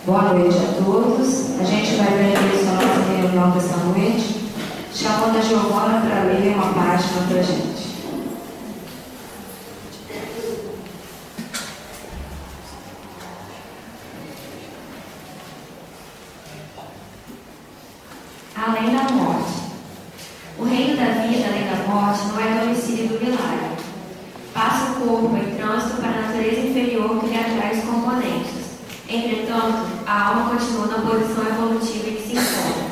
Boa noite a todos. A gente vai dar início à nossa reunião dessa noite, chamando a Giovana para ler uma página para a gente. Além da morte. O reino da vida, além da morte, não é domicílio do milagre. Passa o corpo em trânsito para a natureza inferior que lhe atrai os componentes. Entretanto, a alma continua na posição evolutiva em que se encontra.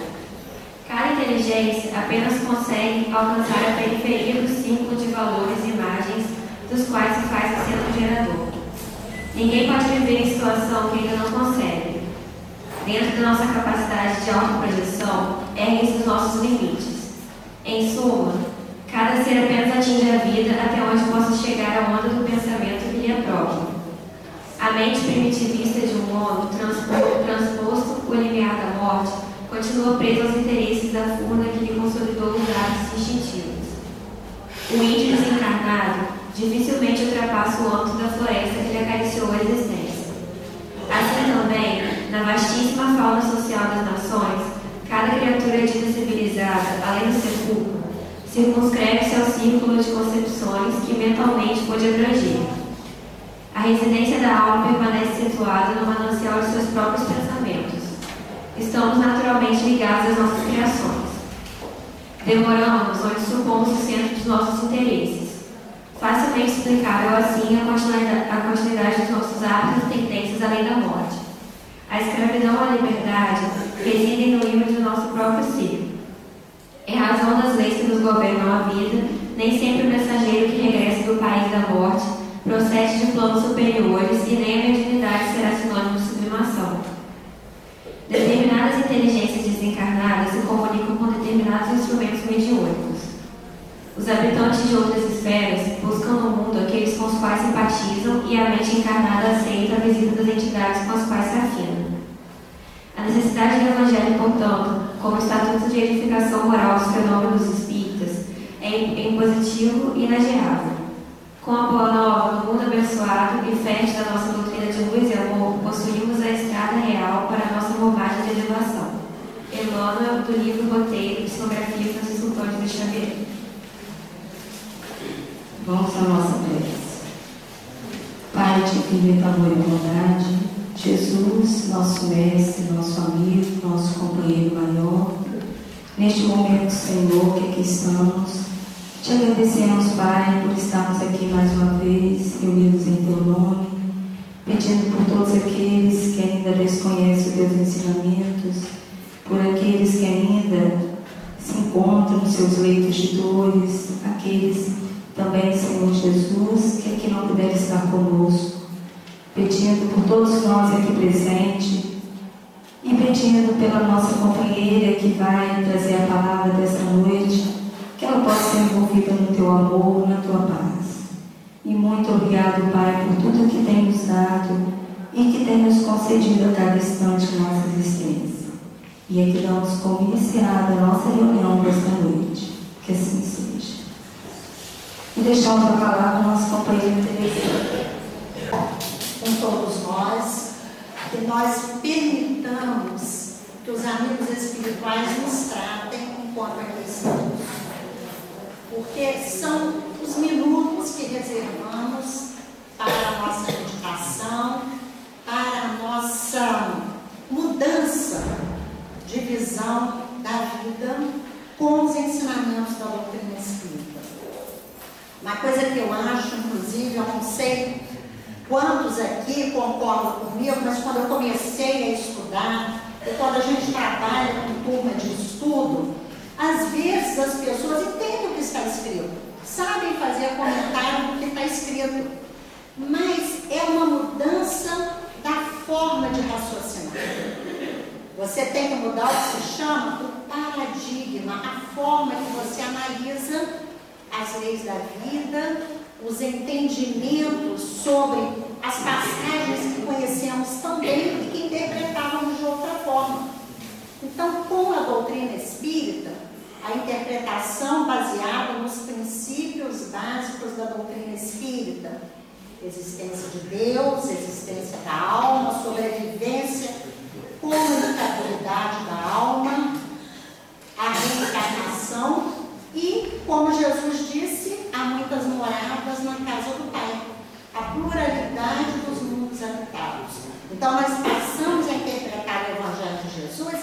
Cada inteligência apenas consegue alcançar a periferia do círculo de valores e imagens dos quais se faz o centro gerador. Ninguém pode viver em situação que ainda não consegue. Dentro da nossa capacidade de autoprojeção, erguem-se os nossos limites. Em suma, cada ser apenas atinge a vida até onde possa chegar a onda do pensamento que lhe é próprio. A mente primitivista de um homem, transposto o limiar da morte, continua preso aos interesses da furna que lhe consolidou os hábitos instintivos. O índio desencarnado dificilmente ultrapassa o âmbito da floresta que lhe acariciou a existência. Assim também, na vastíssima fauna social das nações, cada criatura dita civilizada, além do sepulcro, circunscreve-se ao círculo de concepções que mentalmente pode abranger. A residência da alma permanece situada no manancial de seus próprios pensamentos. Estamos naturalmente ligados às nossas criações. Demoramos onde supomos o centro dos nossos interesses. Facilmente explicável assim a continuidade dos nossos hábitos e tendências além da morte. A escravidão e a liberdade residem no livro do nosso próprio ser. Em razão das leis que nos governam a vida, nem sempre o mensageiro que regressa do país da morte procede de planos superiores e nem a mediunidade será sinônimo de sublimação. Determinadas inteligências desencarnadas se comunicam com determinados instrumentos mediúnicos. Os habitantes de outras esferas buscam no mundo aqueles com os quais simpatizam e a mente encarnada aceita a visita das entidades com as quais se afina. A necessidade do Evangelho, portanto, como estatuto de edificação moral dos fenômenos espíritas, é impositivo e inageável. Com a boa nova, no mundo abençoado e fértil da nossa doutrina de luz e amor, possuímos a estrada real para a nossa romagem de elevação. Emmanuel, do livro Roteiro, Psicografia Francisco Antônio de Xavier. Vamos à nossa prece. Pai de infinito amor e bondade, Jesus, nosso mestre, nosso amigo, nosso companheiro maior, neste momento, Senhor, que aqui estamos, te agradecemos, Pai, por estarmos aqui mais uma vez, reunidos em Teu nome, pedindo por todos aqueles que ainda desconhecem os Teus ensinamentos, por aqueles que ainda se encontram nos seus leitos de dores, aqueles também, Senhor Jesus, que aqui não puderam estar conosco, pedindo por todos nós aqui presentes e pedindo pela nossa companheira que vai trazer a palavra dessa noite, que ela possa ser envolvida no Teu amor, na Tua paz. E muito obrigado, Pai, por tudo que tem nos dado e que tem nos concedido a cada instante de nossa existência. E aqui damos como iniciada a nossa reunião desta noite. Que assim seja. E deixamos a palavra ao nosso companheiro Terezinha. Com todos nós, que nós permitamos que os amigos espirituais nos tratem enquanto aqui estamos. Porque são os minutos que reservamos para a nossa meditação, para a nossa mudança de visão da vida com os ensinamentos da doutrina espírita. Uma coisa que eu acho, inclusive, eu não sei quantos aqui concordam comigo, mas quando eu comecei a estudar, e quando a gente trabalha com turma de estudo, às vezes as pessoas entendem o que está escrito, sabem fazer comentário do que está escrito, mas é uma mudança da forma de raciocinar. Você tem que mudar o que se chama o paradigma, a forma que você analisa as leis da vida, os entendimentos sobre as passagens que conhecemos tão bem e que interpretávamos de outra forma. Então, com a doutrina espírita, a interpretação baseada nos princípios básicos da doutrina espírita, existência de Deus, existência da alma, sobrevivência Então, nós passamos a interpretar o Evangelho de Jesus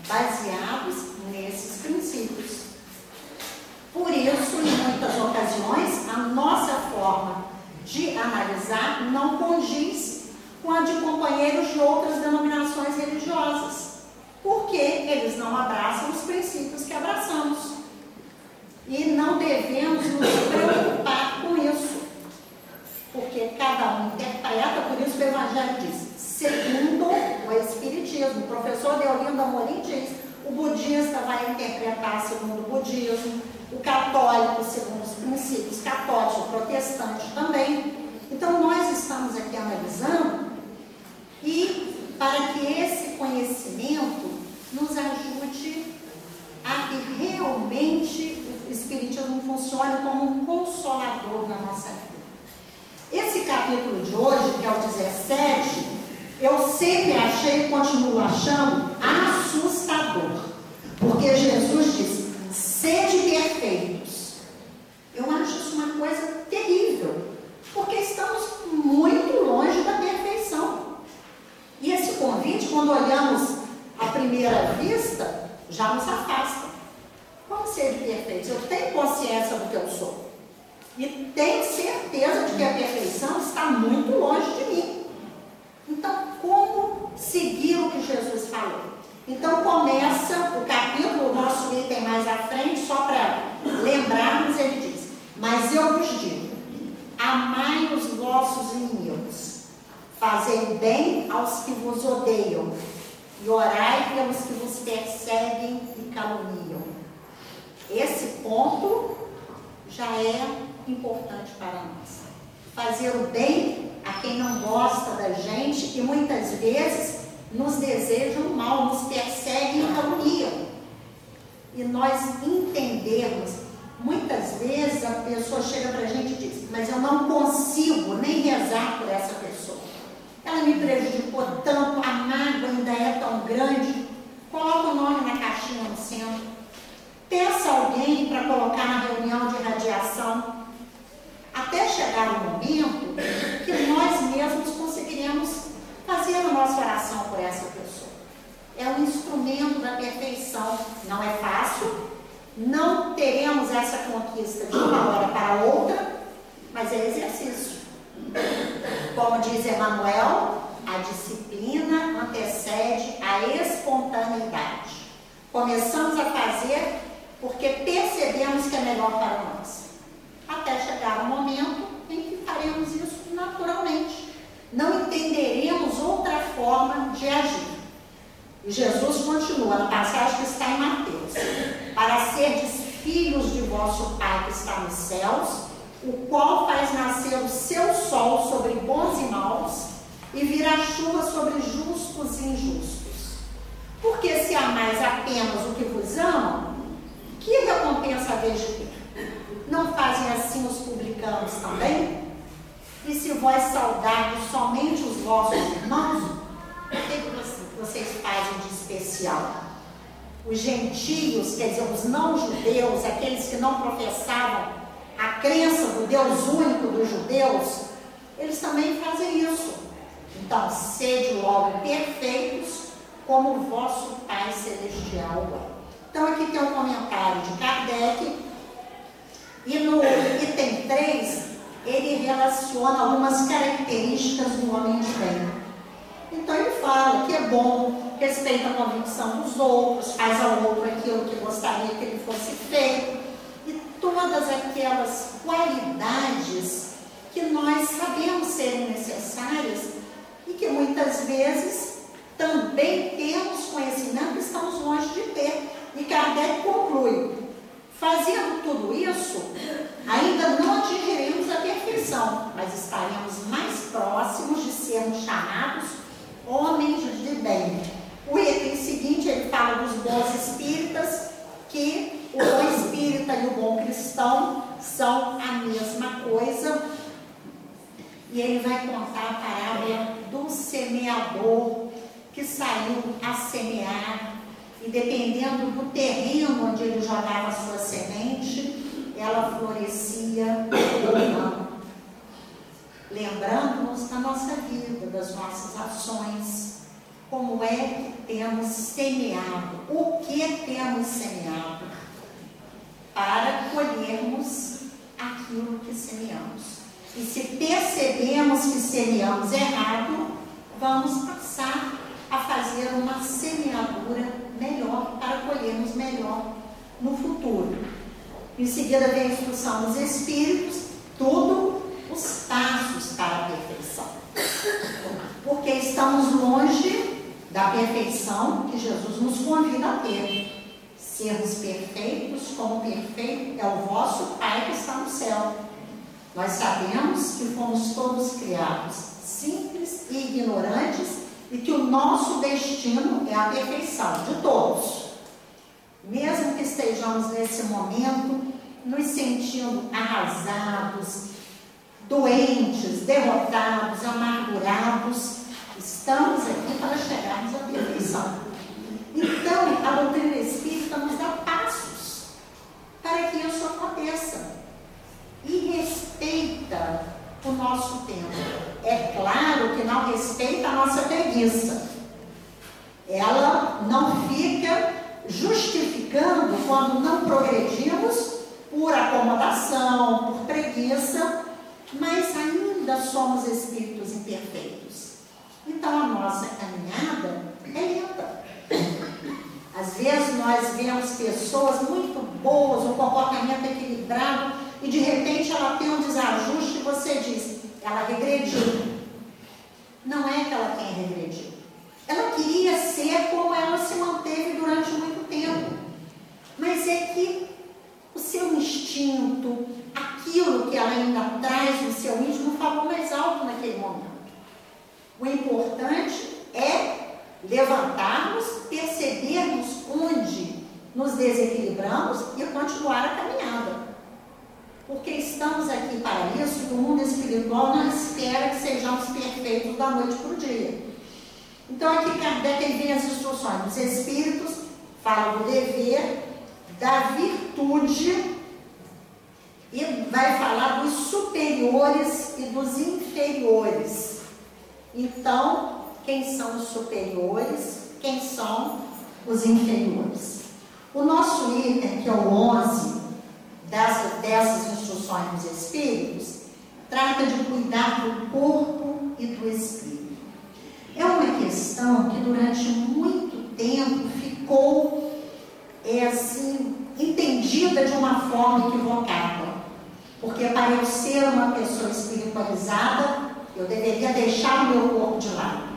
baseados nesses princípios. Por isso, em muitas ocasiões, a nossa forma de analisar não condiz com a de companheiros de outras denominações religiosas, porque eles não abraçam os princípios que abraçamos. E não devemos nos preocupar com isso, porque cada um interpreta, por isso o Evangelho diz, segundo o Espiritismo. O professor Deolindo Amorim diz, o budista vai interpretar segundo o budismo, o católico segundo os princípios católicos, o protestante também. Então nós estamos aqui analisando, e para que esse conhecimento nos ajude a que realmente o Espiritismo funcione como um consolador na nossa vida. Esse capítulo de hoje, que é o 17, eu sempre achei e continuo achando assustador, porque Jesus disse, sede perfeitos. Eu acho isso uma coisa terrível, porque estamos muito longe da perfeição. E esse convite, quando olhamos à primeira vista, já nos afasta. Como ser perfeitos? Eu tenho consciência do que eu sou. E tenho certeza de que a perfeição está muito longe de mim. Então, como seguir o que Jesus falou? Então, começa o capítulo, o nosso item mais à frente, só para lembrarmos, ele diz, mas eu vos digo, amai os vossos inimigos, fazei bem aos que vos odeiam, e orai pelos que vos perseguem e caluniam. Esse ponto já é importante para nós. Fazer o bem a quem não gosta da gente e muitas vezes nos desejam mal, nos perseguem e caluniam. E nós entendermos, muitas vezes a pessoa chega para a gente e diz, mas eu não consigo nem rezar por essa pessoa. Ela me prejudicou tanto, a mágoa ainda é tão grande. Coloca o nome na caixinha no centro. Peça alguém para colocar na reunião de radiação, até chegar o momento que nós mesmos conseguiremos fazer a nossa oração por essa pessoa. É um instrumento da perfeição. Não é fácil, não teremos essa conquista de uma hora para outra, mas é exercício. Como diz Emmanuel, a disciplina antecede a espontaneidade. Começamos a fazer porque percebemos que é melhor para nós, até chegar o momento em que faremos isso naturalmente. Não entenderemos outra forma de agir. E Jesus continua na passagem que está em Mateus, para serdes filhos de vosso Pai que está nos céus, o qual faz nascer o seu sol sobre bons e maus, e virá chuva sobre justos e injustos. Porque se amais apenas o que vos amam, que recompensa haveis de ter? Não fazem assim os publicanos também? E se vós saudardes somente os vossos irmãos, o que vocês fazem de especial? Os gentios, quer dizer, os não-judeus, aqueles que não professavam a crença do Deus único dos judeus, eles também fazem isso. Então, sede logo perfeitos, como o vosso Pai Celestial é. Então, aqui tem um comentário de Kardec, e no item 3, ele relaciona algumas características do homem de bem. Então, ele fala que é bom, respeita a convicção dos outros, faz ao outro aquilo que gostaria que ele fosse feito, e todas aquelas qualidades que nós sabemos serem necessárias e que muitas vezes também temos conhecimento e estamos longe de ter. E Kardec conclui, fazendo tudo isso, ainda não atingiremos a perfeição, mas estaremos mais próximos de sermos chamados homens de bem. O item seguinte, ele fala dos bons espíritas, que o bom espírita e o bom cristão são a mesma coisa. E ele vai contar a parábola do semeador que saiu a semear, e dependendo do terreno onde ele jogava a sua semente, ela florescia ou não. lembrando-nos da nossa vida, das nossas ações, como é que temos semeado, o que temos semeado, para colhermos aquilo que semeamos. E se percebemos que semeamos errado, vamos passar a fazer uma semeadura melhor para colhermos melhor no futuro. Em seguida vem a instrução dos Espíritos, tudo os passos para a perfeição. Porque estamos longe da perfeição que Jesus nos convida a ter. Sermos perfeitos, como perfeito é o vosso Pai que está no céu. Nós sabemos que fomos todos criados simples e ignorantes e que o nosso destino é a perfeição de todos. Mesmo que estejamos nesse momento nos sentindo arrasados, doentes, derrotados, amargurados, estamos aqui para chegarmos à perfeição. Então, a doutrina espírita nos dá passos para que isso aconteça. E respeita o nosso tempo. É claro que não respeita a nossa preguiça. Ela não fica justificando quando não progredimos por acomodação, por preguiça, mas ainda somos espíritos imperfeitos. Então a nossa caminhada é lenta. Às vezes nós vemos pessoas muito boas, um comportamento equilibrado, e de repente ela tem um desajuste e você diz, ela regrediu. Não é que ela tenha regredido. Ela queria ser como ela se manteve durante muito tempo. Mas é que o seu instinto, aquilo que ela ainda traz no seu íntimo, falou mais alto naquele momento. O importante é levantarmos, percebermos onde nos desequilibramos e continuar a caminhada. Porque estamos aqui para isso, e o mundo espiritual não espera que sejamos perfeitos da noite para o dia. Então aqui Kardec vem as instruções dos Espíritos, fala do dever, da virtude, e vai falar dos superiores e dos inferiores. Então, quem são os superiores? Quem são os inferiores? O nosso item, que é o 11, dessas instruções dos Espíritos, trata de cuidar do corpo e do espírito. É uma questão que durante muito tempo ficou entendida de uma forma equivocada. Porque para eu ser uma pessoa espiritualizada, eu deveria deixar o meu corpo de lado.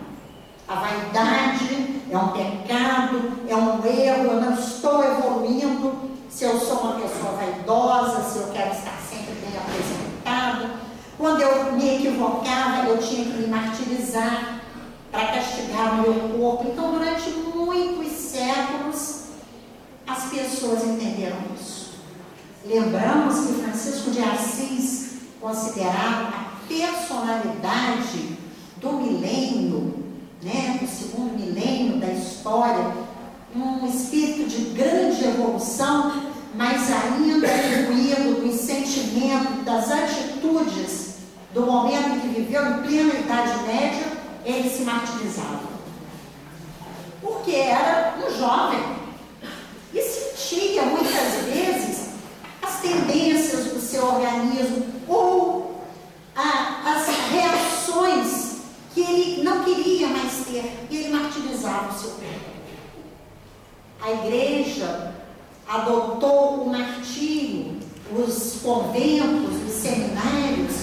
A vaidade é um pecado, é um erro, eu não estou evoluindo se eu sou uma pessoa vaidosa, se eu quero estar sempre bem apresentada. Quando eu me equivocava, eu tinha que me martirizar para castigar o meu corpo. Então, durante muitos séculos, as pessoas entenderam isso. Lembramos que Francisco de Assis considerava a personalidade do milênio, do segundo milênio da história, um espírito de grande evolução, mas ainda imbuído do sentimento, das atitudes do momento em que viveu, em plena Idade Média, ele se martirizava. Porque era um jovem e sentia muitas vezes as tendências do seu organismo ou as reações que ele não queria mais ter, e ele martirizava o seu corpo. A igreja adotou o martírio, os conventos, os seminários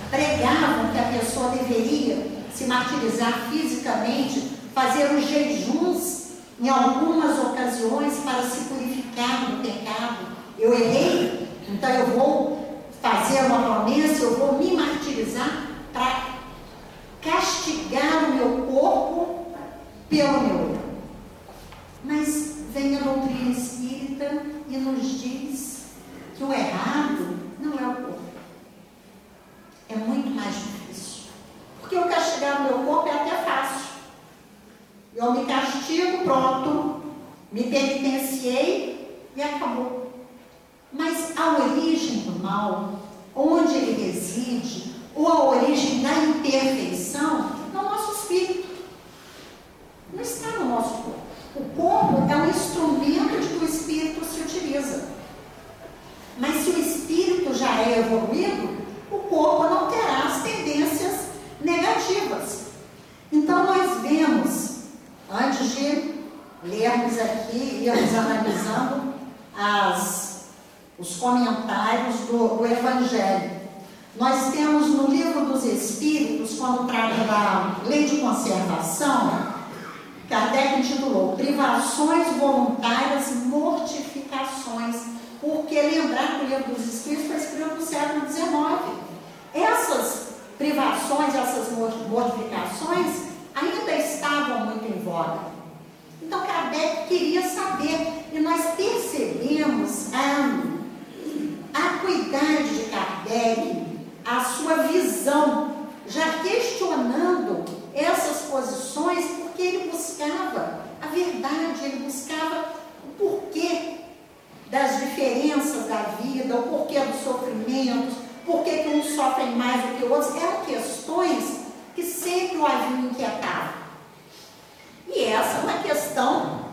pregavam que a pessoa deveria se martirizar fisicamente, fazer os jejuns em algumas ocasiões para se purificar do pecado. Eu errei, então eu vou fazer uma promessa, eu vou me martirizar para castigar o meu corpo pelo meu erro. Mas vem a doutrina espírita e nos diz que o errado não é o corpo. É muito mais difícil. Porque eu castigar o meu corpo é até fácil. Eu me castigo, pronto, me penitenciei e acabou. Mas a origem do mal, onde ele reside, ou a origem da imperfeição no nosso espírito. Não está no nosso corpo. O corpo é um instrumento de que o espírito se utiliza. Mas se o espírito já é evoluído, o corpo não terá as tendências negativas. Então nós vemos, antes de lermos aqui, íamos analisando os comentários do Evangelho. Nós temos no Livro dos Espíritos, quando trata da lei de conservação, Kardec intitulou Privações Voluntárias, Mortificações, porque lembrar que o Livro dos Espíritos foi escrito no século XIX. Essas privações, essas mortificações ainda estavam muito em voga. Então Kardec queria saber, e nós percebemos a acuidade de Kardec, a sua visão, já questionando essas posições, porque ele buscava a verdade, ele buscava o porquê das diferenças da vida, o porquê dos sofrimentos, porquê que uns sofrem mais do que outros. Eram questões que sempre o haviam inquietado. E essa é uma questão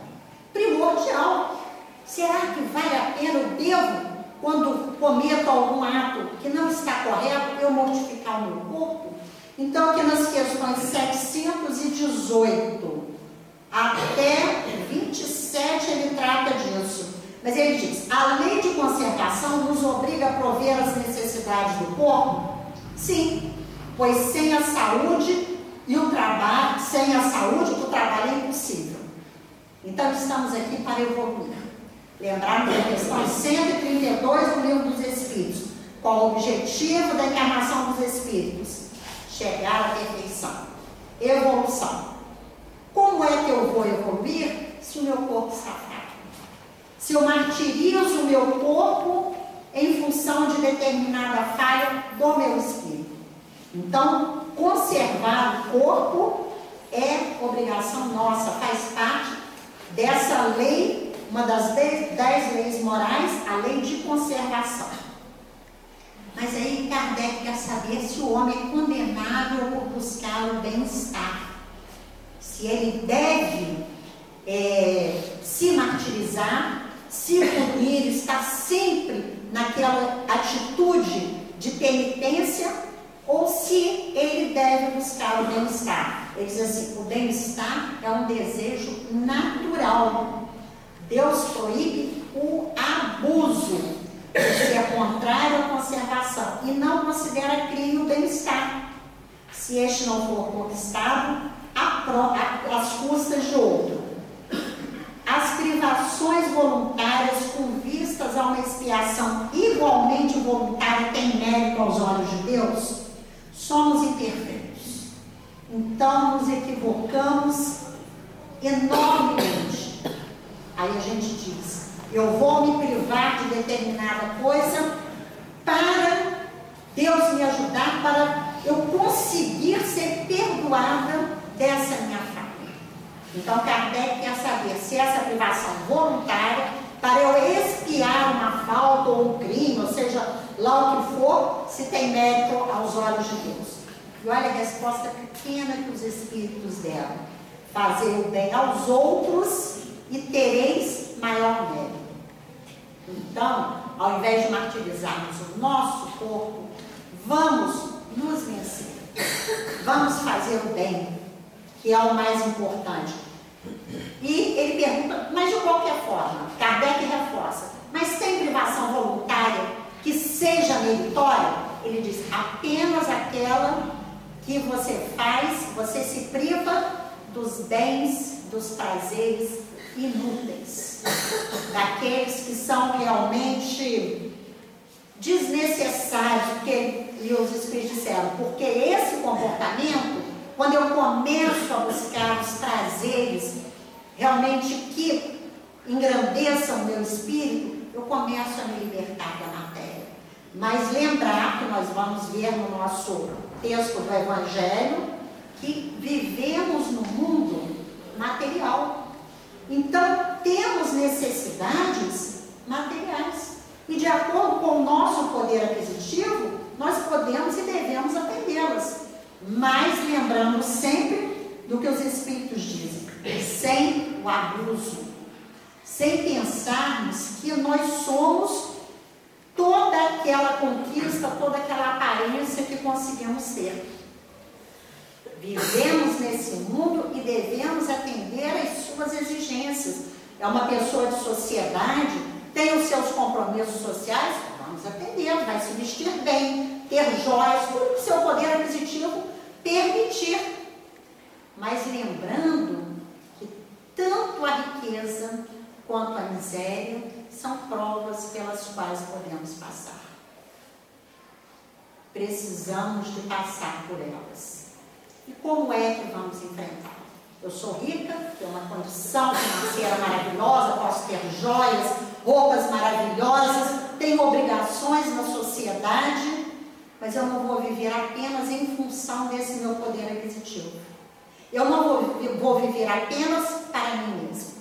primordial. Será que vale a pena, eu devo, quando cometo algum ato que não está correto, eu mortificar o meu corpo? Então, aqui nas questões 718 até 27, ele trata disso. Mas ele diz, a lei de conservação nos obriga a prover as necessidades do corpo? Sim, pois sem a saúde e o trabalho, sem a saúde, o trabalho é impossível. Então, estamos aqui para evoluir. Lembrando da questão 132 do Livro dos Espíritos. Qual o objetivo da encarnação dos Espíritos? Chegar à perfeição. Evolução. Como é que eu vou evoluir se o meu corpo está fraco? Se eu martirizo o meu corpo em função de determinada falha do meu espírito. Então, conservar o corpo é obrigação nossa, faz parte dessa lei, uma das 10 leis morais, a lei de conservação. Mas aí Kardec quer saber se o homem é condenável por buscar o bem-estar. Se ele deve se martirizar, se punir, estar sempre naquela atitude de penitência, ou se ele deve buscar o bem-estar. Ele diz assim, o bem-estar é um desejo natural. Deus proíbe o abuso, que é contrário à conservação, e não considera crime o bem-estar, se este não for conquistado às custas de outro. As privações voluntárias com vistas a uma expiação igualmente voluntária têm mérito aos olhos de Deus? Somos imperfeitos. Então nos equivocamos enormemente. Aí a gente diz, eu vou me privar de determinada coisa para Deus me ajudar, para eu conseguir ser perdoada dessa minha falha. Então Kardec quer saber se essa privação voluntária, para eu expiar uma falta ou um crime, ou seja, lá o que for, se tem mérito aos olhos de Deus. E olha a resposta pequena que os Espíritos deram. Fazer o bem aos outros e tereis maior mérito. Então, ao invés de martirizarmos o nosso corpo, vamos nos vencer. Vamos fazer o bem, que é o mais importante. E ele pergunta, mas de qualquer forma, Kardec reforça, mas tem privação voluntária que seja meritória? Ele diz, apenas aquela que você faz, você se priva dos bens, dos prazeres inúteis, daqueles que são realmente desnecessários, e os Espíritos disseram, porque esse comportamento, quando eu começo a buscar os prazeres realmente que engrandeçam o meu espírito, eu começo a me libertar da matéria. Mas lembrar que nós vamos ver no nosso texto do Evangelho que vivemos no mundo material. Então, temos necessidades materiais. E de acordo com o nosso poder aquisitivo, nós podemos e devemos atendê-las, mas lembrando sempre do que os Espíritos dizem, sem o abuso, sem pensarmos que nós somos toda aquela conquista, toda aquela aparência que conseguimos ter. Vivemos nesse mundo e devemos atender às suas exigências. É uma pessoa de sociedade, tem os seus compromissos sociais, vamos atender, vai se vestir bem, ter joias, tudo que o seu poder aquisitivo permitir. Mas lembrando que tanto a riqueza quanto a miséria são provas pelas quais podemos passar. Precisamos de passar por elas. E como é que vamos enfrentar? Eu sou rica, tenho uma condição financeira maravilhosa, posso ter joias, roupas maravilhosas, tenho obrigações na sociedade, mas eu não vou viver apenas em função desse meu poder aquisitivo. Eu não vou viver apenas para mim mesmo.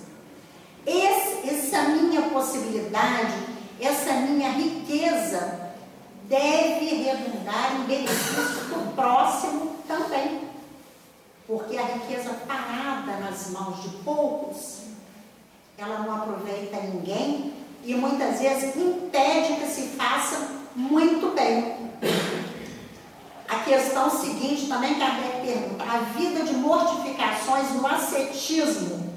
Essa minha possibilidade, essa minha riqueza deve redundar em benefício do próximo também. Porque a riqueza parada nas mãos de poucos, ela não aproveita ninguém e muitas vezes impede que se faça muito bem. A questão seguinte também, Kardec pergunta: a vida de mortificações no ascetismo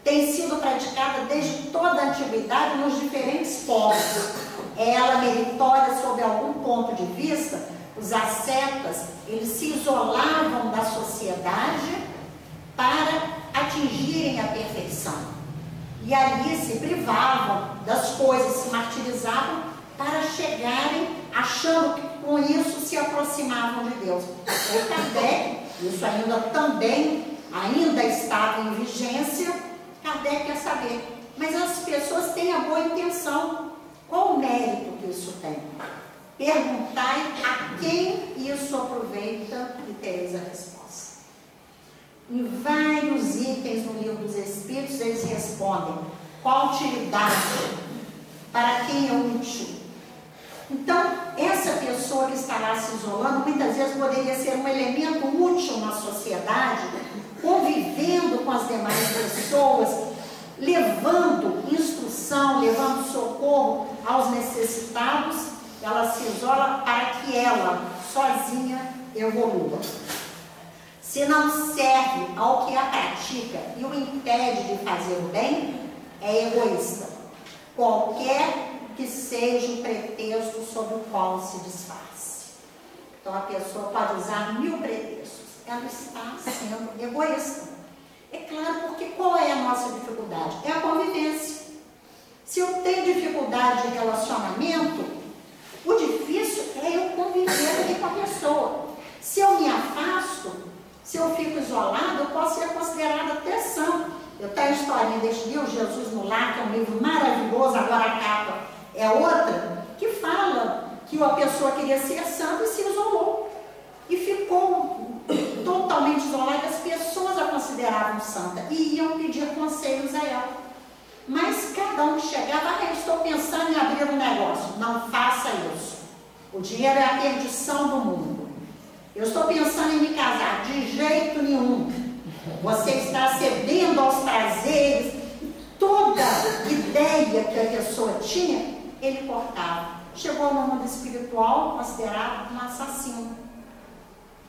tem sido praticada desde toda a antiguidade nos diferentes povos. É ela meritória sob algum ponto de vista? Os ascetas, eles se isolavam da sociedade para atingirem a perfeição. E ali se privavam das coisas, se martirizavam para chegarem achando que com isso se aproximavam de Deus. O Kardec, isso ainda estava em vigência. Kardec quer saber, mas as pessoas têm a boa intenção. Qual o mérito que isso tem? Perguntai a quem isso aproveita e tereis a resposta. Em vários itens no Livro dos Espíritos eles respondem qual utilidade, para quem é útil. Então, essa pessoa que está lá se isolando, muitas vezes poderia ser um elemento útil na sociedade, convivendo com as demais pessoas, levando instrução, levando socorro aos necessitados. Ela se isola para que ela, sozinha, evolua. Se não serve ao que a pratica e o impede de fazer o bem, é egoísta. Qualquer que seja o pretexto sob o qual se disfarce. Então a pessoa pode usar 1000 pretextos. Ela está sendo egoísta. É claro, porque qual é a nossa dificuldade? É a convivência. Se eu tenho dificuldade de relacionamento, o difícil é eu conviver aqui com a pessoa. Se eu me afasto, se eu fico isolado, eu posso ser considerada até santo. Eu tenho a historinha deste livro, Jesus no Lar, que é um livro maravilhoso, agora a capa é outra, que fala que a pessoa queria ser santa e se isolou. E ficou totalmente isolada, as pessoas a consideravam santa e iam pedir conselhos a ela. Mas cada um que chegava, eu estou pensando em abrir um negócio. Não faça isso. O dinheiro é a perdição do mundo. Eu estou pensando em me casar. De jeito nenhum. Você está cedendo aos prazeres. Toda ideia que a pessoa tinha, ele cortava. Chegou no mundo espiritual, considerado um assassino.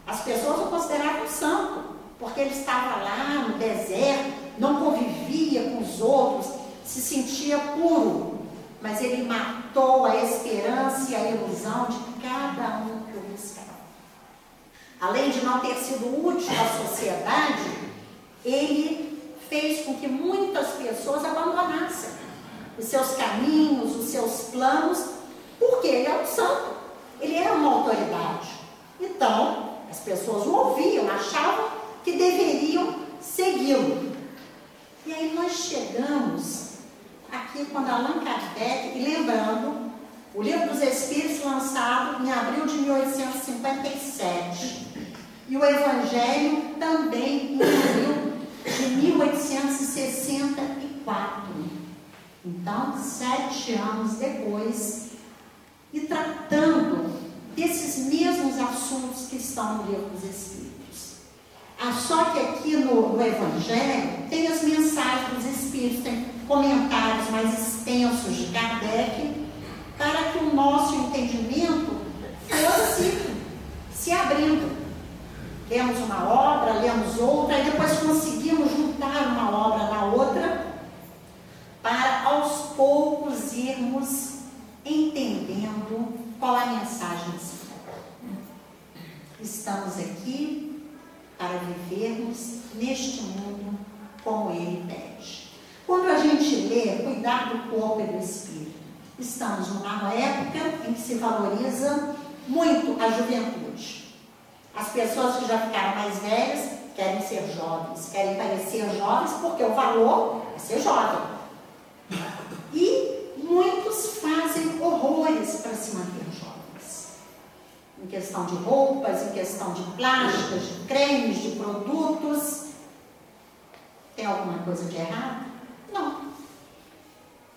As pessoas o consideravam santo, porque ele estava lá no deserto, não convivia com os outros, se sentia puro, mas ele matou a esperança e a ilusão de cada um que o buscava. Além de não ter sido útil à sociedade, ele fez com que muitas pessoas abandonassem os seus caminhos, os seus planos, porque ele era um santo, ele era uma autoridade. Então, as pessoas o ouviam, achavam que deveriam segui-lo. E aí nós chegamos aqui quando Allan Kardec, e lembrando, o Livro dos Espíritos lançado em abril de 1857, e o Evangelho também em abril de 1864. Então, 7 anos depois, e tratando desses mesmos assuntos que estão no Livro dos Espíritos. Só que aqui no Evangelho tem as mensagens dos Espíritos, tem comentários mais extensos de Kardec, para que o nosso entendimento fosse se abrindo. Lemos uma obra, lemos outra, e depois conseguimos juntar uma obra na outra, para aos poucos irmos entendendo qual a mensagem do Senhor. Estamos aqui para vivermos neste mundo como Ele pede. Quando a gente lê cuidar do corpo e do espírito, estamos numa época em que se valoriza muito a juventude. As pessoas que já ficaram mais velhas querem ser jovens, querem parecer jovens porque o valor é ser jovem. E muitos fazem horrores para se manter jovens. Em questão de roupas, em questão de plásticas, de cremes, de produtos. Tem alguma coisa de errado? Não.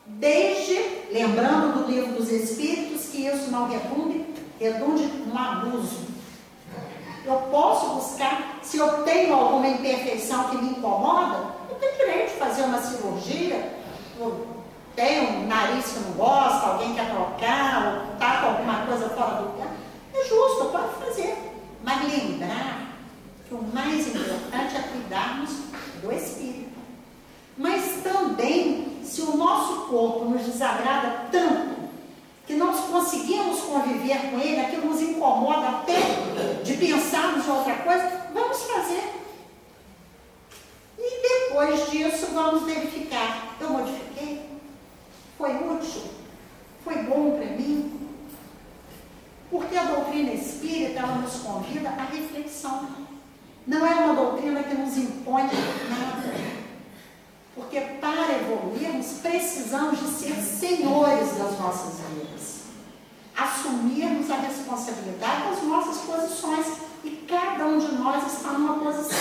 Desde, lembrando do Livro dos Espíritos, que isso não redunde no abuso. Eu posso buscar, se eu tenho alguma imperfeição que me incomoda, eu tenho direito de fazer uma cirurgia. Eu tenho um nariz que não gosta, alguém quer trocar, ou está com alguma coisa fora do lugar. É justo, pode fazer. Mas lembrar que o mais importante é cuidarmos do espírito. Mas também, se o nosso corpo nos desagrada tanto, que não conseguimos conviver com ele, aquilo nos incomoda até de pensarmos em outra coisa, vamos fazer. E depois disso, vamos verificar. Eu modifiquei? Foi útil? Foi bom para mim? Porque a doutrina espírita, ela nos convida à reflexão. Não é uma doutrina que nos impõe nada. Porque para evoluirmos, precisamos de ser senhores das nossas vidas. Assumirmos a responsabilidade das nossas posições. E cada um de nós está numa posição.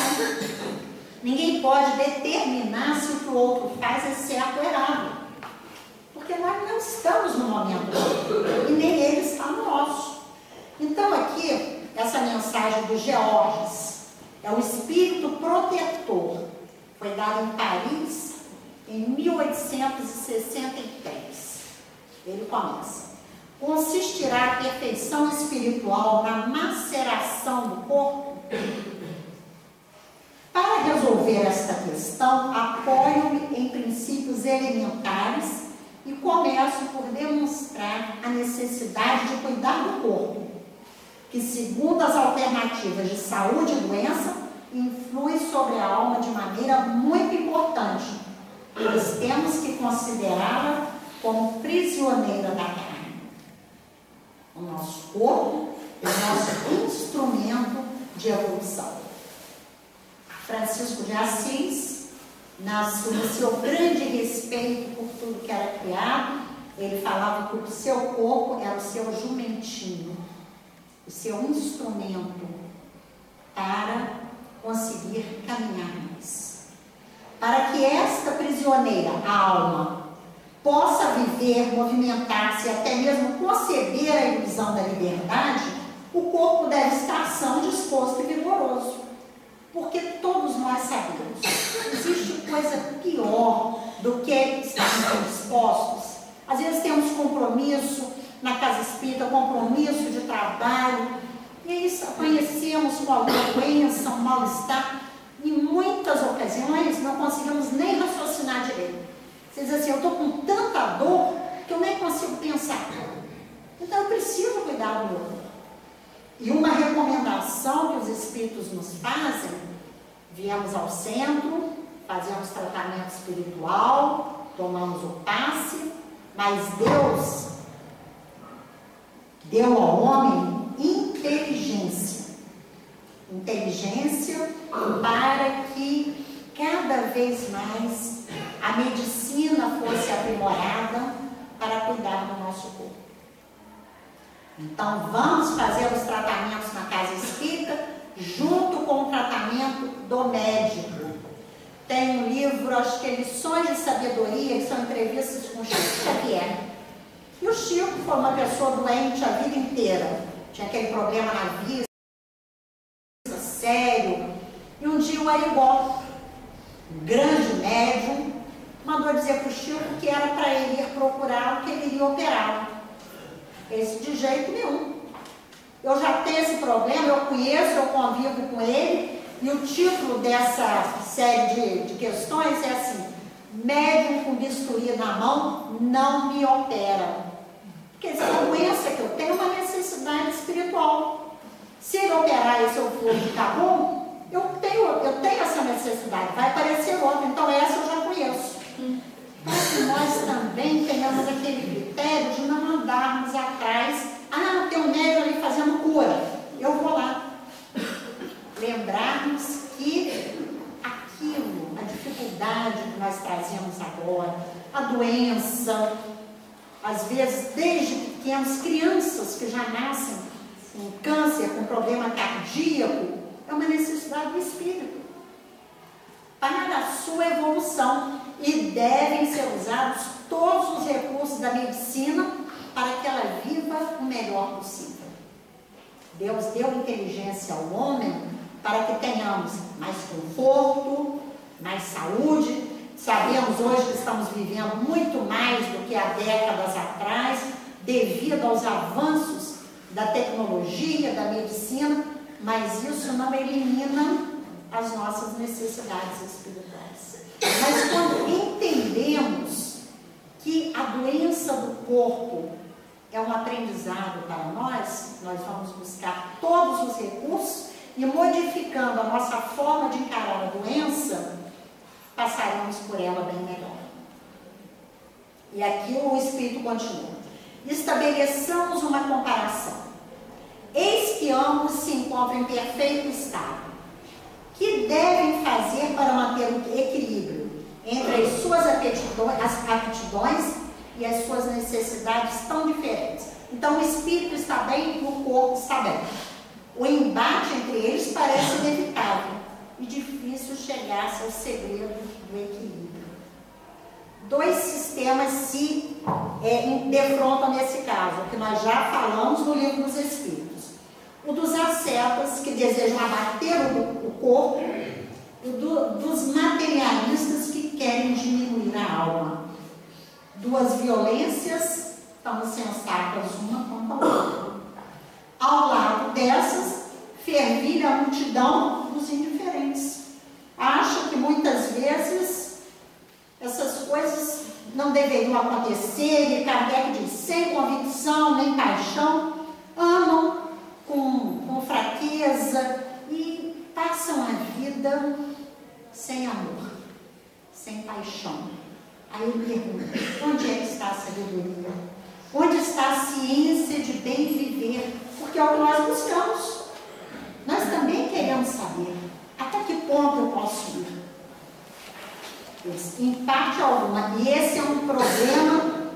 Ninguém pode determinar se o que o outro faz é certo ou errado. Porque nós não estamos no momento dele. E nem ele está no nosso. Então aqui, essa mensagem do Georges, é o espírito protetor. Foi dado em Paris em 1863. Ele começa. Consistirá a perfeição espiritual na maceração do corpo? Para resolver esta questão, apoio-me em princípios elementares e começo por demonstrar a necessidade de cuidar do corpo, que, segundo as alternativas de saúde e doença, influi sobre a alma de maneira muito importante, pois temos que considerá-la como prisioneira da carne. O nosso corpo é o nosso instrumento de evolução. Francisco de Assis, no seu grande respeito por tudo que era criado, ele falava que o seu corpo era o seu jumentinho, o seu instrumento para conseguir caminhar mais. Para que esta prisioneira, a alma, possa viver, movimentar-se e até mesmo conceber a ilusão da liberdade, o corpo deve estar são, disposto e vigoroso. Porque todos nós sabemos, não existe coisa pior do que estarmos dispostos. Às vezes temos compromisso na casa espírita, compromisso de trabalho, e aí conhecemos com alguma doença, um mal-estar. Em muitas ocasiões não conseguimos nem raciocinar direito. Você diz assim, eu estou com tanta dor que eu nem consigo pensar. Então eu preciso cuidar do outro. E uma recomendação que os espíritos nos fazem, viemos ao centro, fazemos tratamento espiritual, tomamos o passe, mas Deus deu ao homem inteligência. Inteligência para que cada vez mais a medicina fosse aprimorada para cuidar do nosso corpo. Então vamos fazer os tratamentos na casa espírita junto com o tratamento do médico. Tem um livro, acho que é Lições de Sabedoria, que são entrevistas com Chico Xavier. E o Chico foi uma pessoa doente a vida inteira. tinha aquele problema na vista, sério. E um dia o Arigó, um grande médium, mandou dizer para o Chico que era para ele ir procurá-lo, que ele iria operá-lo. Esse de jeito nenhum. Eu já tenho esse problema, eu conheço, eu convivo com ele, e o título dessa série de questões é assim: médium com bisturi na mão não me opera. Porque essa doença que eu tenho é uma necessidade espiritual. Se ele operar e se eu for ficar bom, eu tenho essa necessidade, vai aparecer outra, então essa eu já conheço. Para que nós também tenhamos aquele critério de não andarmos atrás, tem um médium ali fazendo cura, eu vou lá. Lembrarmos que aquilo, a dificuldade que nós trazemos agora, a doença, às vezes desde pequenos, crianças que já nascem com câncer, com problema cardíaco, é uma necessidade do espírito para a sua evolução, e devem ser usados todos os recursos da medicina para que ela viva o melhor possível. Deus deu inteligência ao homem para que tenhamos mais conforto, mais saúde. Sabemos hoje que estamos vivendo muito mais do que há décadas atrás, devido aos avanços da tecnologia, da medicina, mas isso não elimina as nossas necessidades espirituais. Mas quando entendemos que a doença do corpo é um aprendizado para nós, nós vamos buscar todos os recursos e, modificando a nossa forma de encarar a doença, passaremos por ela bem melhor. E aqui o Espírito continua: estabeleçamos uma comparação. Eis que ambos se encontram em perfeito estado. Que devem fazer para manter o equilíbrio entre as suas aptidões e as suas necessidades tão diferentes? Então o espírito está bem e o corpo está bem. O embate entre eles parece inevitável e difícil chegar-se ao segredo do equilíbrio. Dois sistemas se defrontam nesse caso, que nós já falamos no Livro dos Espíritos. O dos ascetas, que desejam abater o corpo, e dos materialistas, que querem diminuir a alma. Duas violências tão sensatas uma contra a outra. Ao lado dessas, fervilha a multidão dos indiferentes. Acha que muitas vezes essas coisas não deveriam acontecer, e Kardec diz: sem convicção nem paixão, amam com fraqueza e passam a vida sem amor, sem paixão. Aí eu pergunto: onde é que está a sabedoria? Onde está a ciência de bem viver? Porque é o que nós buscamos. Nós também queremos saber até que ponto eu posso ir. Em parte alguma. E esse é um problema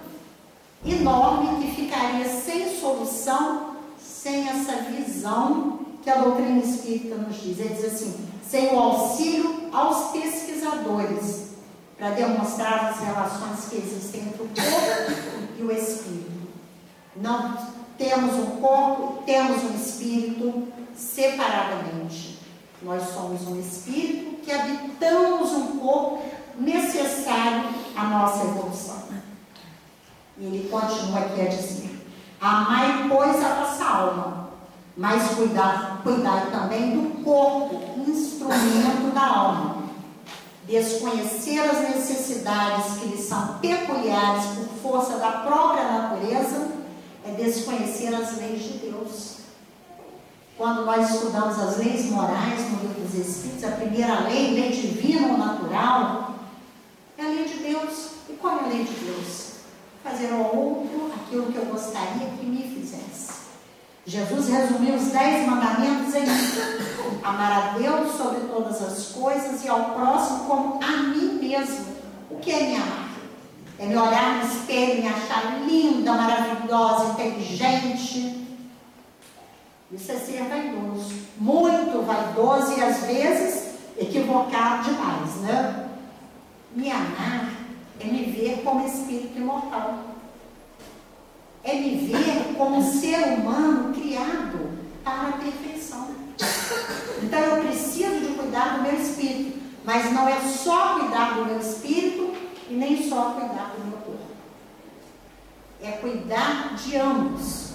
enorme que ficaria sem solução, sem essa visão que a doutrina espírita nos diz. Ele diz assim: sem o auxílio aos pesquisadores, para demonstrar as relações que existem entre o corpo e o espírito. Não temos um corpo, temos um espírito separadamente. Nós somos um espírito que habitamos um corpo necessário à nossa evolução. E ele continua aqui a dizer: amai, pois, a vossa alma, mas cuidai também do corpo, instrumento da alma. Desconhecer as necessidades que lhe são peculiares por força da própria natureza é desconhecer as leis de Deus. Quando nós estudamos as leis morais no Livro dos Espíritos, a primeira lei, lei divina ou natural, é a lei de Deus. E qual é a lei de Deus? Fazer ao outro aquilo que eu gostaria que me fizesse. Jesus resumiu os 10 mandamentos em amar a Deus sobre todas as coisas e ao próximo como a mim mesmo. O que é me amar? É me olhar no espelho e me achar linda, maravilhosa, inteligente. Isso é ser vaidoso, muito vaidoso e às vezes equivocado demais, né? Me amar é me ver como espírito imortal. É me ver como um ser humano criado criado para a perfeição. Então eu preciso de cuidar do meu espírito, mas não é só cuidar do meu espírito e nem só cuidar do meu corpo. É cuidar de ambos.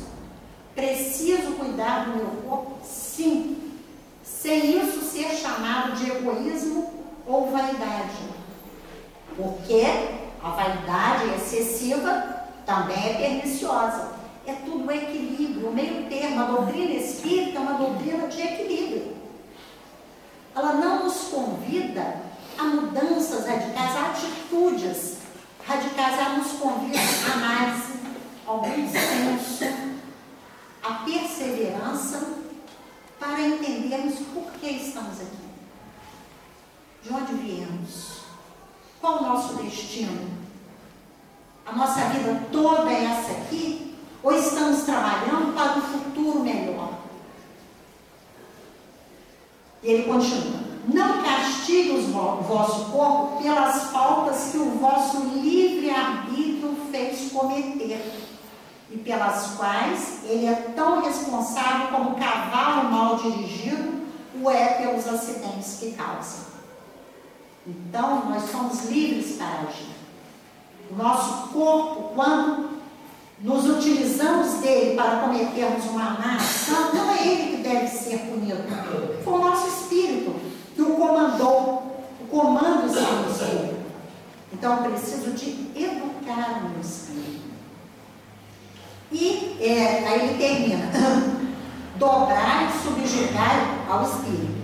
Preciso cuidar do meu corpo? Sim. Sem isso ser chamado de egoísmo ou vaidade. Porque a vaidade excessiva também é perniciosa. É tudo um equilíbrio, o meio termo. A doutrina espírita é uma doutrina de equilíbrio. Ela não nos convida a mudanças radicais, a atitudes radicais. Ela nos convida a análise, ao bom senso, a perseverança, para entendermos por que estamos aqui. De onde viemos? Qual o nosso destino? A nossa vida toda é essa aqui? Ou estamos trabalhando para um futuro melhor? E ele continua: não castigue o vosso corpo pelas faltas que o vosso livre-arbítrio fez cometer, e pelas quais ele é tão responsável como um cavalo mal dirigido o é pelos acidentes que causa. Então, nós somos livres para agir. O nosso corpo, quando nos utilizamos dele para cometermos uma má ação, não é ele que deve ser punido. Foi o nosso espírito que o comandou. O comando está no espírito. Então, eu preciso de educar o meu espírito. E aí ele termina: dobrar e subjugar ao espírito,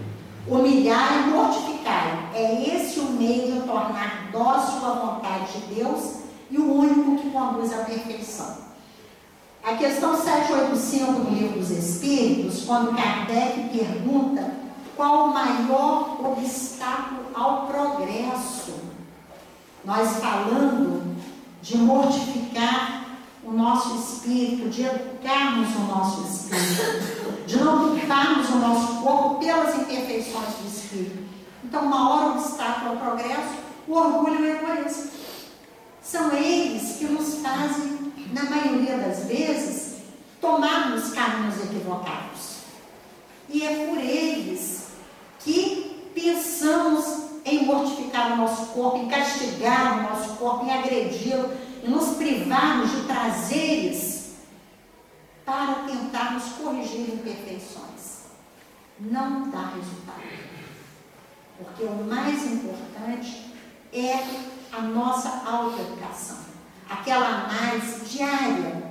humilhar e mortificar. É esse o meio de tornar dócil a vontade de Deus e o único que conduz à perfeição. A questão 785 do Livro dos Espíritos, quando Kardec pergunta qual o maior obstáculo ao progresso, nós falando de mortificar o nosso espírito, de educarmos o nosso espírito, de não culparmos o nosso corpo pelas imperfeições do espírito. Então, o maior obstáculo ao progresso, o orgulho e o egoísmo. São eles que nos fazem, na maioria das vezes, tomarmos caminhos equivocados. E é por eles que pensamos em mortificar o nosso corpo, em castigar o nosso corpo, em agredi-lo, em nos privarmos de prazeres para tentarmos corrigir imperfeições. Não dá resultado. Porque o mais importante é a nossa autoeducação. Aquela análise diária.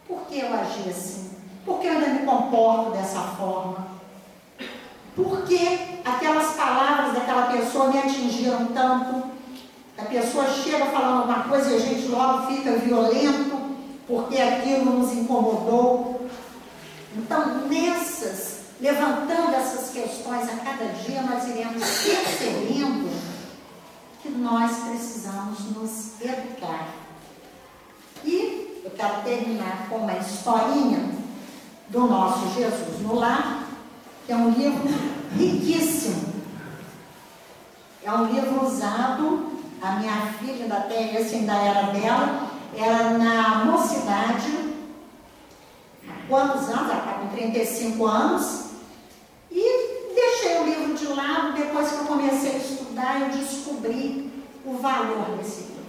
Por que eu agi assim? Por que eu ainda me comporto dessa forma? Por que aquelas palavras daquela pessoa me atingiram tanto? A pessoa chega falando uma coisa e a gente logo fica violento porque aquilo nos incomodou. Então, levantando essas questões a cada dia, nós iremos percebendo que nós precisamos nos educar. E eu quero terminar com uma historinha do nosso Jesus no Lar, que é um livro riquíssimo. É um livro usado, a minha filha ainda tem, esse ainda era dela, era na mocidade, há quantos anos? Ela está com 35 anos, e deixei o livro de lado. Depois que eu comecei a estudar, eu descobri o valor desse livro.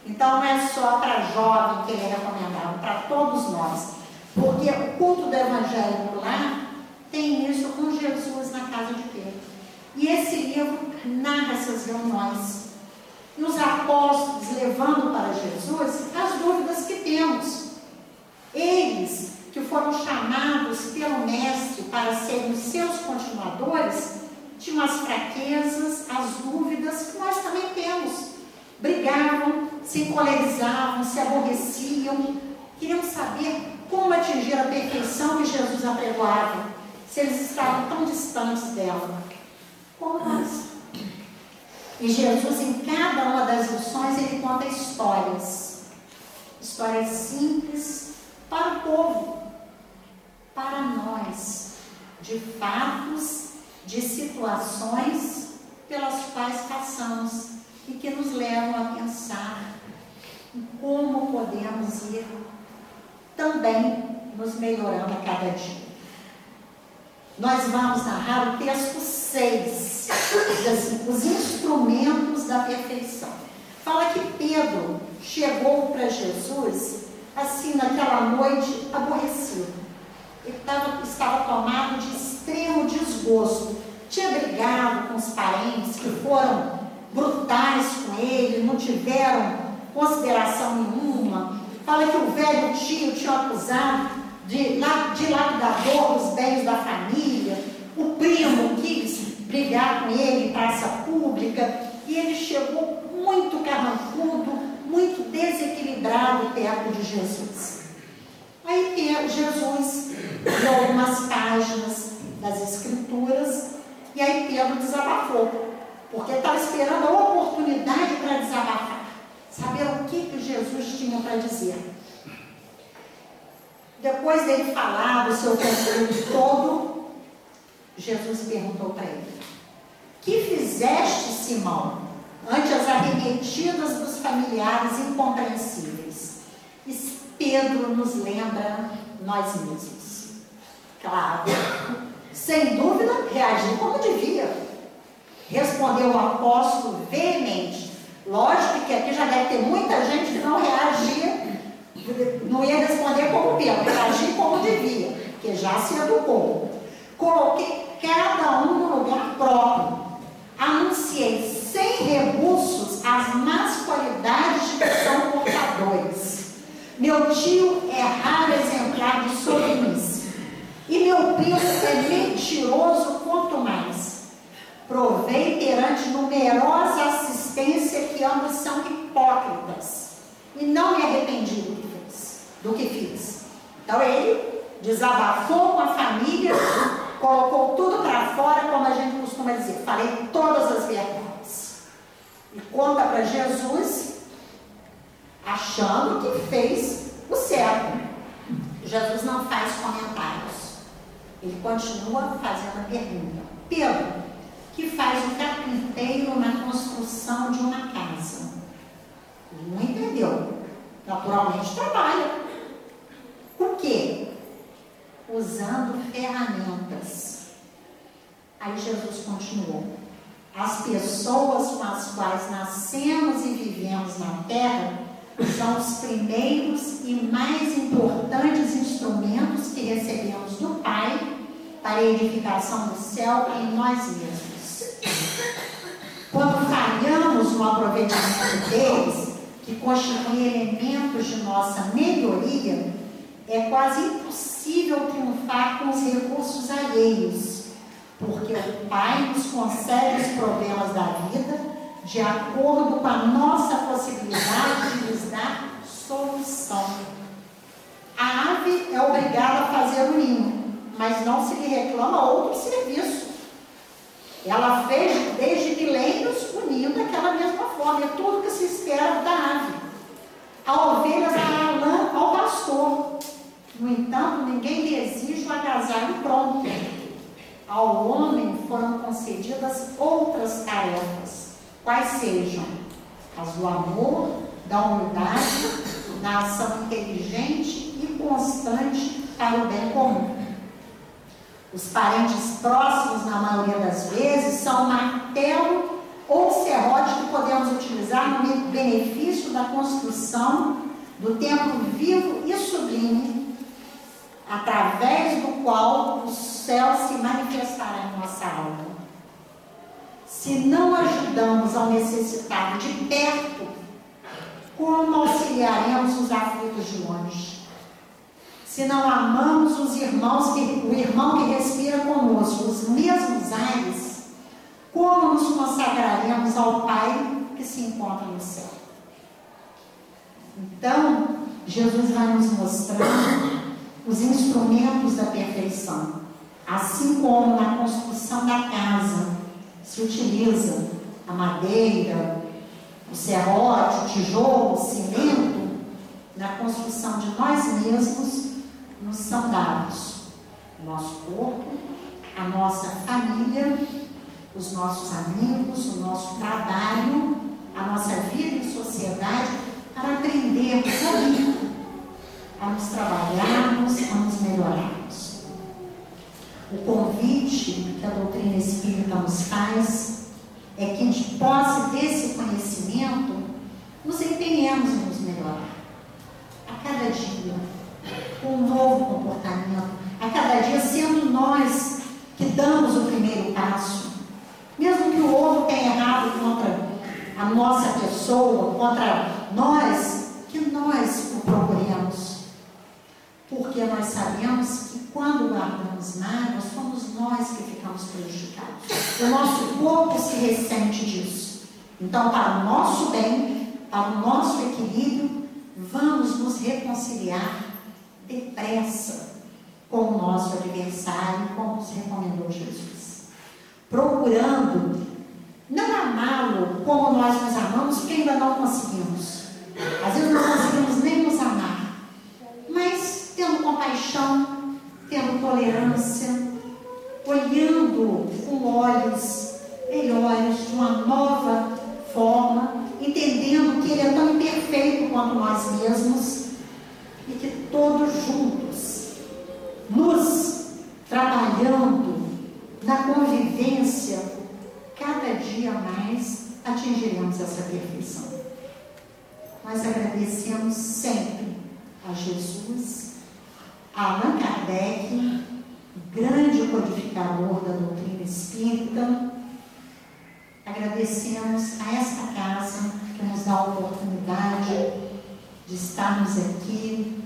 Então não é só para jovem que ele é recomendado, para todos nós, porque o culto do Evangelho no Lar tem isso com Jesus na casa de Pedro. E esse livro narra essas reuniões. E os apóstolos levando para Jesus as dúvidas que temos. Eles, que foram chamados pelo Mestre para serem os seus continuadores, tinham as fraquezas, as dúvidas que nós também temos. Brigavam, se encolerizavam, se aborreciam. Queriam saber como atingir a perfeição que Jesus apregoava, se eles estavam tão distantes dela. Como nós. E Jesus, em cada uma das lições, ele conta histórias. Histórias simples para o povo, para nós, de fatos, de situações pelas quais passamos e que nos levam a pensar em como podemos ir também nos nos melhorando a cada dia. Nós vamos narrar o texto 6, diz assim, os instrumentos da perfeição. Fala que Pedro chegou para Jesus, assim, naquela noite, aborrecido. Ele estava tomado de extremo desgosto. Tinha brigado com os parentes que foram brutais com ele, não tiveram consideração nenhuma. Fala que o velho tio tinha acusado de lapidador dos bens da família, o primo quis brigar com ele em praça pública, e ele chegou muito carrancudo, muito desequilibrado perto de Jesus. Aí Jesus leu algumas páginas das Escrituras, e aí Pedro desabafou, porque estava esperando a oportunidade para desabafar, saber o que Jesus tinha para dizer. Depois dele falar do seu conteúdo todo, Jesus perguntou para ele: que fizeste, Simão, ante as arremetidas dos familiares incompreensíveis? E Pedro nos lembra nós mesmos. Claro, sem dúvida, reagiu como devia. Respondeu o apóstolo veemente. Lógico que aqui já deve ter muita gente que não reagia, não ia responder como Pedro, reagir como devia, porque já se educou. Coloquei cada um no lugar próprio. Anunciei sem rebuços as más qualidades de que são portadores. Meu tio é raro exemplar de soberanice, e meu primo é mentiroso quanto mais. Provei perante numerosa assistência que ambos são hipócritas, e não me arrependi do que fiz. Então ele desabafou com a família, colocou tudo para fora, como a gente costuma dizer, falei todas as verdades. E conta para Jesus, achando que fez o certo. Jesus não faz comentários. Ele continua fazendo a pergunta. Pedro, que faz o carpinteiro na construção de uma casa? Ele não entendeu. Naturalmente trabalha. Por quê? Usando ferramentas. Aí Jesus continuou. As pessoas com as quais nascemos e vivemos na terra são os primeiros e mais importantes instrumentos que recebemos do Pai para a edificação do céu em nós mesmos. Quando falhamos no aproveitamento deles, que constituem elementos de nossa melhoria, é quase impossível triunfar com os recursos alheios, porque o Pai nos concede os problemas da vida de acordo com a nossa possibilidade de lhes dar solução. A ave é obrigada a fazer o ninho, mas não se lhe reclama outro serviço. Ela fez desde milênios o ninho daquela mesma forma, é tudo que se espera da ave. A ovelha dará lã ao pastor. No entanto, ninguém lhe exige o agasalho pronto. Ao homem foram concedidas outras tarefas, quais sejam as do amor, da humildade, da ação inteligente e constante para o bem comum. Os parentes próximos, na maioria das vezes, são o martelo ou o serrote que podemos utilizar no benefício da construção do templo vivo e sublime, através do qual o céu se manifestará em nossa alma. Se não ajudamos ao necessitado de perto, como auxiliaremos os aflitos de longe? Se não amamos o irmão que respira conosco os mesmos ares, como nos consagraremos ao Pai que se encontra no céu? Então, Jesus vai nos mostrando os instrumentos da perfeição. Assim como na construção da casa se utiliza a madeira, o serrote, o tijolo, o cimento, na construção de nós mesmos nos são dados o nosso corpo, a nossa família, os nossos amigos, o nosso trabalho, a nossa vida em sociedade, para aprendermos a nos trabalharmos, a nos melhorarmos. O convite que a doutrina espírita nos faz é que, de posse desse conhecimento, nos empenhemos em nos melhorar. A cada dia, com um novo comportamento, a cada dia sendo nós que damos o primeiro passo. Mesmo que o outro tenha errado contra a nossa pessoa, contra nós, que nós o procuremos. Porque nós sabemos que quando guardamos mágoas, somos nós que ficamos prejudicados. O nosso corpo se ressente disso. Então, para o nosso bem, para o nosso equilíbrio, vamos nos reconciliar depressa com o nosso adversário, como nos recomendou Jesus. Procurando não amá-lo como nós nos amamos, porque ainda não conseguimos. Às vezes não conseguimos nem nos amar, mas tendo compaixão, tendo tolerância, olhando com olhos melhores, de uma nova forma, entendendo que ele é tão imperfeito quanto nós mesmos e que todos juntos, nos trabalhando na convivência, cada dia mais atingiremos essa perfeição. Nós agradecemos sempre a Jesus, a Allan Kardec, grande codificador da doutrina espírita. Agradecemos a esta casa que nos dá a oportunidade de estarmos aqui,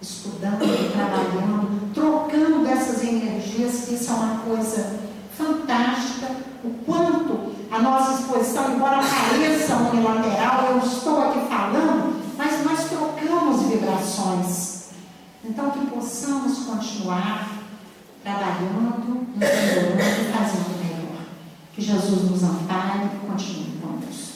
estudando, trabalhando, trocando essas energias, que isso é uma coisa fantástica. O quanto a nossa exposição, embora pareça unilateral, eu estou aqui falando, mas nós trocamos vibrações. Então, que possamos continuar trabalhando, nos melhorando e fazendo melhor. Que Jesus nos ampare e continue conosco.